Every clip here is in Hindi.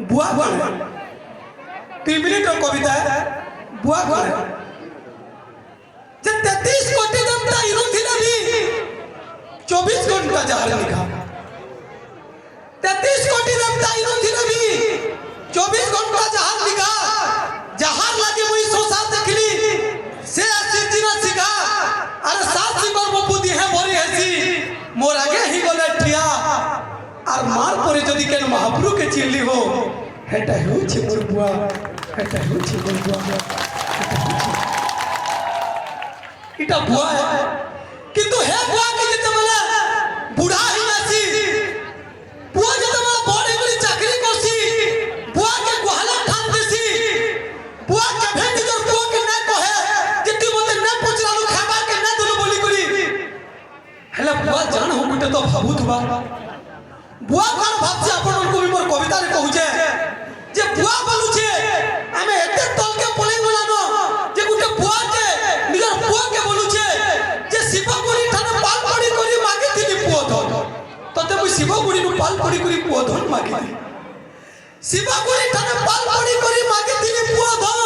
बुआ गणे 3 मिनट कविता है बुआ गणे जे 33 कोटी जनता इनु थिले भी 24 घंटा जहाज लिखा 33 कोटी जनता इनु थिले भी 24 घंटा जहाज लिखा जहाज लगे मुई सोसा देखली से आसिना सिखा अरे सात सिंगर बपुदी है भरी हेसी मोर आगे ही गले ठिया আর মার পরে যদি কেন মহাপ্রভুকে চিনলি হো এটা হচ্ছে মোর বুয়া এটা হচ্ছে মোর বুয়া এটা বুয়া কিন্তু হে বুয়া কে যেতে বলে বুড়া হই আছি বুয়া যেতে বলে বড় এগুলি চাকরি করছি বুয়া কে গোহালা ঠান দিছি বুয়া কে ভেটি তোর বুয়া কে না কহে যে তুই মতে না পচরালু খাবার কে না দিলু বলি করি হেলা বুয়া জান হো গুটে তো ভাবুতবা बुआ कौन भाबছে আপন को भी मोर कविता रे कहू जे बुआ बोलू छे हमें एते तल के पळे गलानो जे गुटे बुआ के निगर बुआ के बोलू छे जे शिवगुरी थाने पाल पड़ी करी मागे थिली पुओ धन तते मुई शिवगुरी नु पाल पड़ी करी पुओ धन मागे शिवगुरी थाने पाल पड़ी करी मागे थिली पुओ धन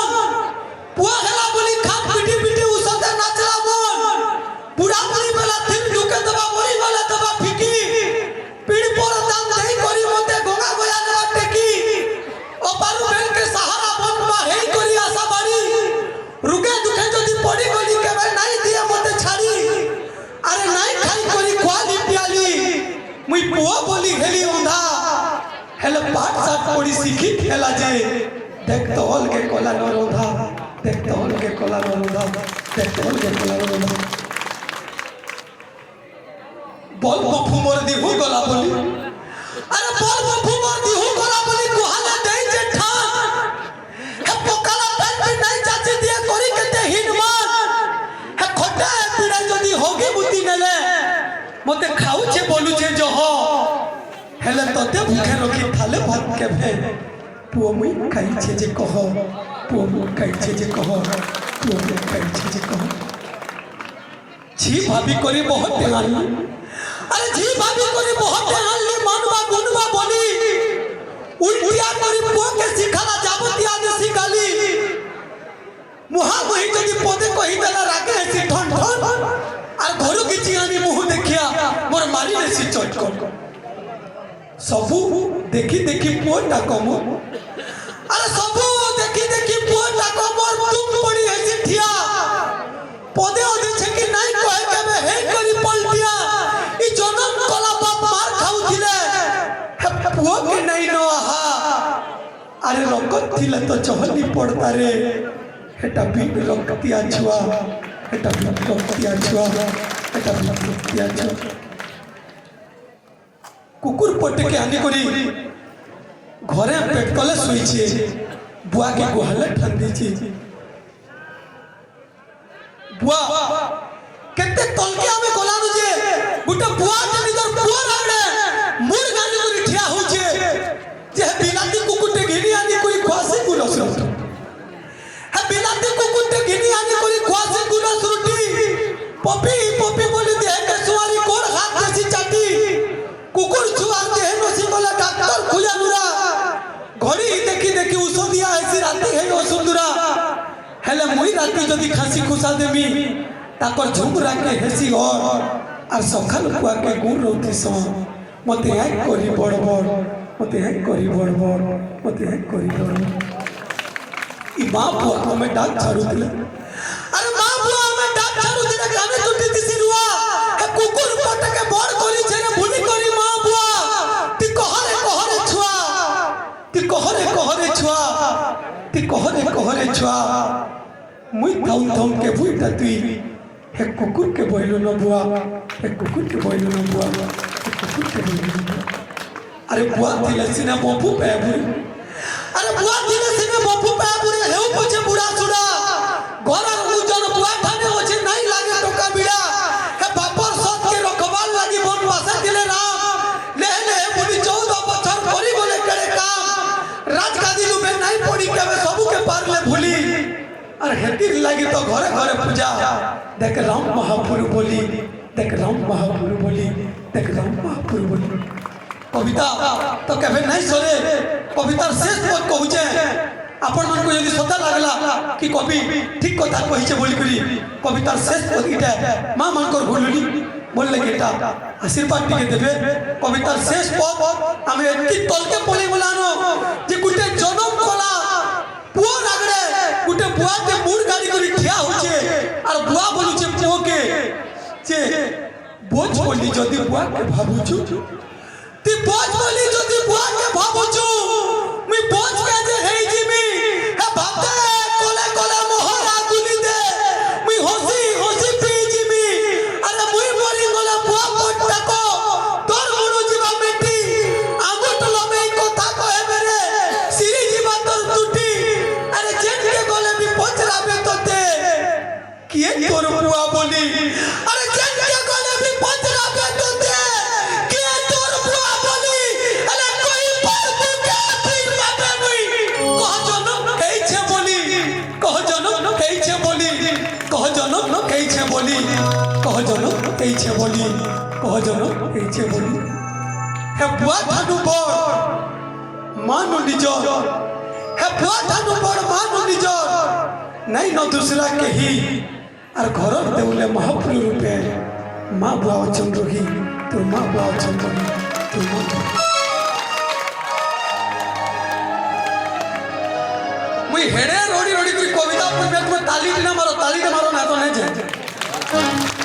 पुओ हेला बोली खाप पिटी पिटी उसते नाचला मन बुढ़ा बुढ़ी बेला थिन ढुके दबा बोरी वाला दबा फिकी पीड़ पर दाम दही करी मते गंगा गया ने टेकी अपारु बेल के सहारा बन मा हेई करी आशा बाड़ी रुके दुखे जदी पड़ी गली केबे नाही दिया मते छाड़ी अरे नाही खाई करी क्वाली प्याली मुई पुओ बोली हेली ओंधा हेले पाठ साथ पड़ी सीखी खेला जे देख तोल के कोला न रोंधा देख तोल के कोला न रोंधा देख तोल के कोला न रोंधा बोल बफू मोर दिहु गला बोली अरे बोल बफू मोर दिहु गला बोली गुहाला देई जे ठान हे पोकाला पेट पे नहीं जाचे दिया करी केते हिनमान हे खोटा पीड़ा जदी होगी बुद्धि नेले मते खाऊ छे बोलू छे जो हो हेले तते भूखे रखी थाले भात के भे पुओ मुई खाई छे जे कहो पुओ मुई खाई छे जे कहो पुओ मुई खाई छे जे कहो छी भाभी करी बहुत ध्यान अरे जी भाभी कोरी बहुत ध्यान ले मानवा गुनवा बोली उल्टिया कोरी पुओ के सिखाला जाबतिया ने सिखाली मुहा वही जदी पदे कहि देला रागे सी ठन ठन आ घरु किछि आनी मुह देखिया मोर मारी ले सी चटकन सबु देखी देखी पुओ टा कमो अरे सबु देखी देखी पुओ टा कमो तुम पड़ी है ठिया पदे ओदे छे कि नहीं कहे केबे हे करी पलटिया ई जनम कला बाप मार खाऊ थिले पुओ के नहीं न आहा अरे रकत थिले तो चहली पड़ता रे हेटा बीट रक्तिया छुआ हेटा बीट रक्तिया छुआ हेटा बीट रक्तिया छुआ कुकुर पटे के आनी करी घरे पेट कले सुई छे बुआ के गोहले ठंडी छे बुआ केते तलके हमें गोलानु जे गुटे बुआ के निदर बुआ रागड़े मुर गानी करी ठिया हो जे बिलाती कुकुटे घिनी आनी कोई ख्वासी गुरस रोटी है बिलाती कुकुटे घिनी आनी कोई ख्वासी गुरस रोटी पपी पपी बोली दे के सुवारी कोर हाथ देसी चाटी कुकुर छुआ दे नसी बोला डॉक्टर खुजा नुरा घड़ी देखी देखी उस दिया ऐसी राती है ओ सुंदरा हेले मुई राती जदी खासी खुसा देमी ताकर झुमरा के हेसी और सखाल कुआ के गुण रोती सो मते है कोरी बड़ बड़ मते है कोरी बड़ बड़ मते है कोरी बड़ ई मां बुआ हमें डाक छाड़ू दिले अरे मां बुआ हमें डाक छाड़ू दिले काने टूटी दिसी रुआ हे कुकुर पट के बड़ कोरी छे भूली कोरी मां बुआ ती कहरे छुआ ती कहरे छुआ ती कहरे छुआ मुई थम के भूइटा तुई हे कुकुर के बोइलो न बुआ हे कुकुर के बोइलो न बुआ हे कुकुर के बोइलो न बुआ अरे बुआ दिले सिना बपू पे बुरी अरे बुआ दिले सिना बपू पे बुरी हेउ पछे बुढ़ा सुड़ा घरा मुजन बुआ थाने होछे नहीं लागे टोका बिड़ा हे बापर सत के रखवाल लागी बन वासा दिले राम ले ले बुनी 14 बछर करी बोले करे काम राजगादी लुबे नहीं पड़ी केबे सबु के पार ले भूली अरे हेतिर लगी तो घरे घरे पूजा देख राम महापुर बोली देख राम महापुर बोली देख राम महापुर बोली कविता तो कभी नहीं सुने कवितार शेष पद कहूचे आपण मन को यदि सदा लागला कि कवि ठीक कथा कहिचे बोली करी कवितार शेष पद इटा मां मन कर भूलुनी बोल लगे एटा आशीर्वाद टिके देबे कवितार शेष पद आमे एति तलके पले बोलानो जे गुटे जनम कला पुआ लागड़े गुटे बुआ के मूड गाड़ी करी ठिया होचे और बुआ बोलुचे पुओ के जे बोझ बोली जदी बुआ के भाबुचु ती बोझ बोली जदी बुआ के भाबुचु मी बोझ के जे हेई जिमी हे भाते कोले कोले मोहरा गुली दे मी होसी होसी पी जिमी अरे मुई बोली कोले बुआ पट्टा को तोर मनु जीवा मेटी आंगुट लमे कथा कहे मेरे सिरी जीवा तोर टूटी अरे जेन के कोले भी पचरा बे तोते किए तोर बुआ बोली अरे जेन के कोले भी पचरा बे तोते किए तोर बुआ बोली अरे कोई पर बुके फिर बाबे मुई कह जनो कई छे बोली कह जनो कई छे बोली कह जनो कई छे बोली कह जनो कई छे बोली कह जनो कई छे बोली हे बुआ थानु बड़ मानु निजर हे बुआ थानु बड़ मानु निजर नहीं न दूसरा के ही और घर देउले महापुर रूपे माँ बुआ चंद्रही तो माँ बुआ चंद्रही तो मुई हेडे रोड़ी रोड़ी कविता पर मैं तुम्हें ताली ना मारो ना तो नहीं जाए